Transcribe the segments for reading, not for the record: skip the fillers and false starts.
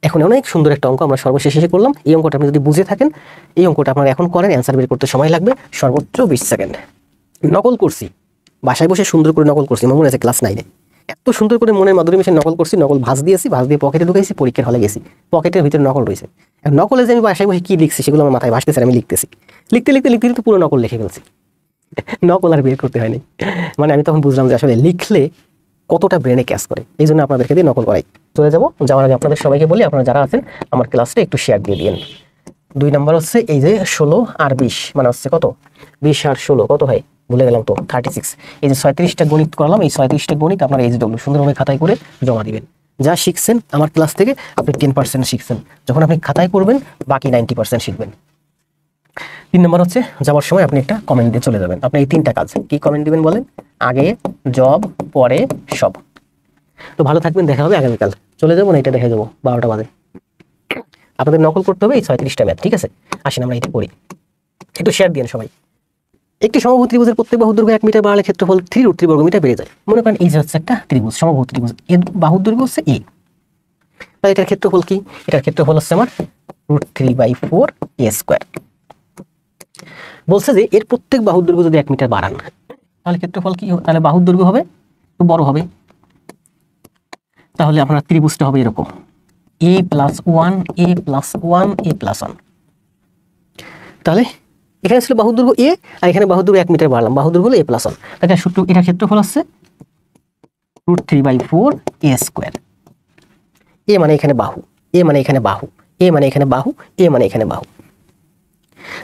এখন অনেক সুন্দর একটা অঙ্ক আমরা সর্বশেষে করলাম। এই অঙ্কটা আপনি যদি বুঝে থাকেন, এই অঙ্কটা আপনারা এখন করেন, অ্যান্সার বের করতে সময় লাগবে সর্বোচ্চ 20 সেকেন্ড। নকল করছি, বাসায় বসে সুন্দর করে নকল করছি, আমার মনে আছে ক্লাস 9-এ এত সুন্দর করে মনের মাধুরী মিশে নকল করছি, নকল ভাঁজ দিয়েছি, ভাঁজ দিয়ে পকেটে ঢুকাইছি, পরীক্ষার হলে গেছি, পকেটের ভিতরে নকল রয়েছে। নকলে যে আমি বাসায় বসে কি লিখছি সেগুলো আমার মাথায় ভাসতেছে, আমি লিখতেছি, লিখতে লিখতে লিখতে লিখতে পুরো নকল লিখে ফেলছি, নকল আর বের করতে হয়নি। মানে আমি তখন বুঝলাম যে আসলে লিখলে কতটা ব্রেনে ক্যাচ করে, এই জন্য আপনাদেরকে দিয়ে নকল করাই। চলে যাবো, যাওয়ার আগে আপনাদের সবাইকে বলি, আপনারা যারা আছেন আমার ক্লাসটা একটু শেয়ার দিয়ে দিন। 2 নম্বর হচ্ছে এই যে 16 আর 20, মানে হচ্ছে কত, 20 আর 16 কত হয় ভুলে গেলাম তো, 36। এই যে 37টা গণিত করলাম, এই 37টা গণিত আপনারা এইচডব্লিউ সুন্দরভাবে খাতায় করে জমা দিবেন। যা শিখছেন আমার ক্লাস থেকে আপনি 10% শিখছেন, যখন আপনি খাতায় করবেন বাকি 90% শিখবেন। 3 নম্বর হচ্ছে যাওয়ার সময় আপনি একটা কমেন্ট দিয়ে চলে যাবেন। আপনি এই 3টা কাজ কি কমেন্ট দিবেন বলেন? আগে জব, পরে সব। তো ভালো থাকবেন, দেখা হবে আগামীকাল। চলে যাবো না, এটা দেখে যাবো 12টা বাজে। আপনাদের নকল করতে হবে এই 36টা ম্যাথ, ঠিক আছে? আসেন আমরা এটা করি, একটু শেয়ার দিন সবাই। একটি সমবাহু ত্রিভুজের প্রত্যেক বাহুর দৈর্ঘ্য 1 মিটার বাড়ালে ক্ষেত্রফল 3√3 বর্গমিটার বেড়ে যায়। মনে করেন এই যে হচ্ছে একটা ত্রিভুজ, সমবাহু ত্রিভুজ, এর বাহুর দৈর্ঘ্য হচ্ছে a, তাহলে এটার ক্ষেত্রফল কি? এটার ক্ষেত্রফল হচ্ছে আমার √3/4 a²। বলছে যে এর প্রত্যেক বাহুর দৈর্ঘ্য যদি 1 মিটার বাড়ান তাহলে ক্ষেত্রফল কি হবে? তাহলে বাহুর দৈর্ঘ্য হবে তো বড় হবে, তাহলে আপনার ত্রিভুজটা হবে এরকম a+1 a+1 a+1। তাহলে এখানে ছিল বাহুর দৈর্ঘ্য a, আর এখানে বাহুর দৈর্ঘ্য 1 মিটার বাড়লাম, বাহুর দৈর্ঘ্য হলো a+1। তাহলে সূত্র, এটার ক্ষেত্রফল হচ্ছে √3/4 a²। a মানে এখানে বাহু, a মানে এখানে বাহু, a মানে এখানে বাহু, a মানে এখানে বাহু।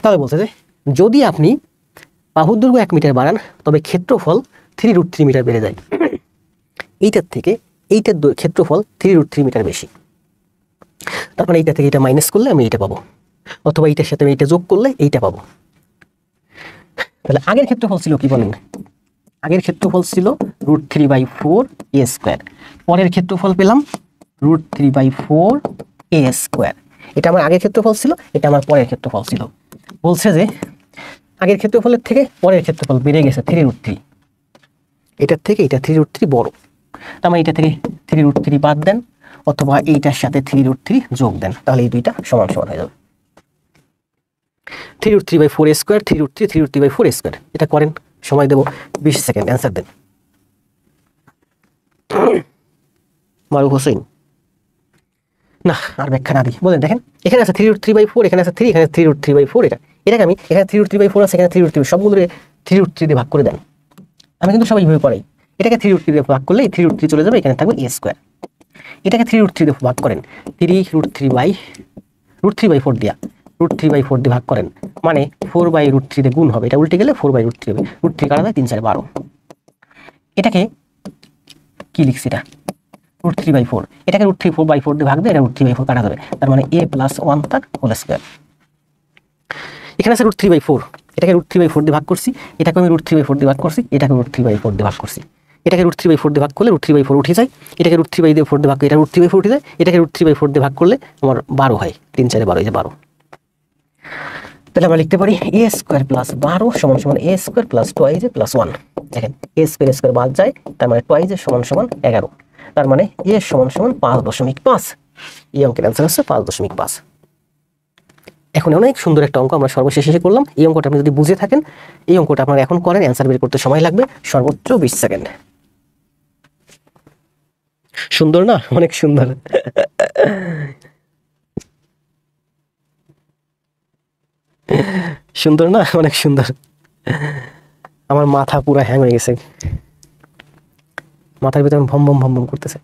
তাহলে বলছে যে যদি আপনি বাহুর দৈর্ঘ্য 1 মিটার বাড়ান তবে ক্ষেত্রফল 3√3 মিটার বেড়ে যায়। এইটার থেকে এইটার ক্ষেত্রফল 3√3 মিটার বেশি। তারপরে এইটা থেকে এটা মাইনাস করলে আমি এইটা পাবো, অথবা এইটার সাথে আমি এইটা যোগ করলে এইটা পাবো। তাহলে আগের ক্ষেত্রফল ছিল কি বলেন? আগের ক্ষেত্রফল ছিল √3/4 a²। পরের ক্ষেত্রফল পেলাম √3/4 a²। এটা আমার আগের ক্ষেত্রফল ছিল, এটা আমার পরের ক্ষেত্রফল ছিল। বলছে যে আগের ক্ষেত্রফলের থেকে পরের ক্ষেত্রফল বেড়ে গেছে 3√3, এটার থেকে এটা 3√3 বড়। তার মানে এটা থেকে 3√3 বাদ দেন, অথবা এইটার সাথে 3√3 যোগ দেন, তাহলে এই দুইটা সমান সমান হয়ে যাবে। 3√3/4 a², 3√3/4 a²। এটা করেন, সময় দেব 20 সেকেন্ড, অ্যান্সার দেন। মারুফ হোসেন, না আর ব্যাখ্যা না দিই, বলেন। দেখেন এখানে আছে 3√3/4, এখানে আছে 3, এখানে 3√3/4। এটাকে আমি এখানে 3√3/4 আছে, এখানে 3√3, সবগুলো 3√3 দিয়ে ভাগ করে দেন। আমি কিন্তু সবাই এইভাবে করাই। এটাকে 3√3 দিয়ে ভাগ করলে এই 3√3 চলে যাবে, এখানে থাকবে a²। এটাকে 3√3 দিয়ে ভাগ করেন, 3√3/4 দিয়া √3/4 দিয়ে ভাগ করেন, মানে 4/√3 দিয়ে গুণ হবে, এটা উল্টে গেলে 4/√3 হবে। √3 কাটা যায় 3 4 12। এটাকে কি লিখছি? এটা √3/4, এটাকে √3/4 দিয়ে ভাগ দেয়, এটা √3/4 কাটা যাবে, তার মানে a+1 তার হোল স্কয়ার। এখানে আছে √3/4, এটাকে √3/4 দিয়ে ভাগ করছি, এটাকে আমি √3/4 দিয়ে ভাগ করছি, এটাকে √3/4 দিয়ে ভাগ করছি। এটাকে √3/4 দিয়ে ভাগ করলে √3/4 উঠে যায়, এটাকে √3/4 দিয়ে ভাগ করলে এটা √3/4 উঠে যায়, এটাকে √3/4 দিয়ে ভাগ করলে আমার 12 হয়, 3 4 12, এই যে 12। তাহলে আমরা লিখতে পারি a² + 12 সমান সমান a² + 2a + 1। দেখেন a² বাদ যায়, তার মানে 2a সমান সমান 11, তার মানে a সমান সমান 5.5। এই অঙ্কের অ্যান্সার হচ্ছে 5.5। এখন অনেক সুন্দর একটা অঙ্ক আমরা সর্বশেষে করলাম। এই অঙ্কটা আপনি যদি বুঝে থাকেন, এই অঙ্কটা আপনারা এখন করেন, অ্যান্সার বের করতে সময় লাগবে সর্বোচ্চ 20 সেকেন্ড। সুন্দর না? অনেক সুন্দর। সুন্দর না? অনেক সুন্দর। আমার মাথা পুরো হ্যাং হয়ে গেছে, মাথার ভিতরে ভম ভম ভম ভম করতেছে।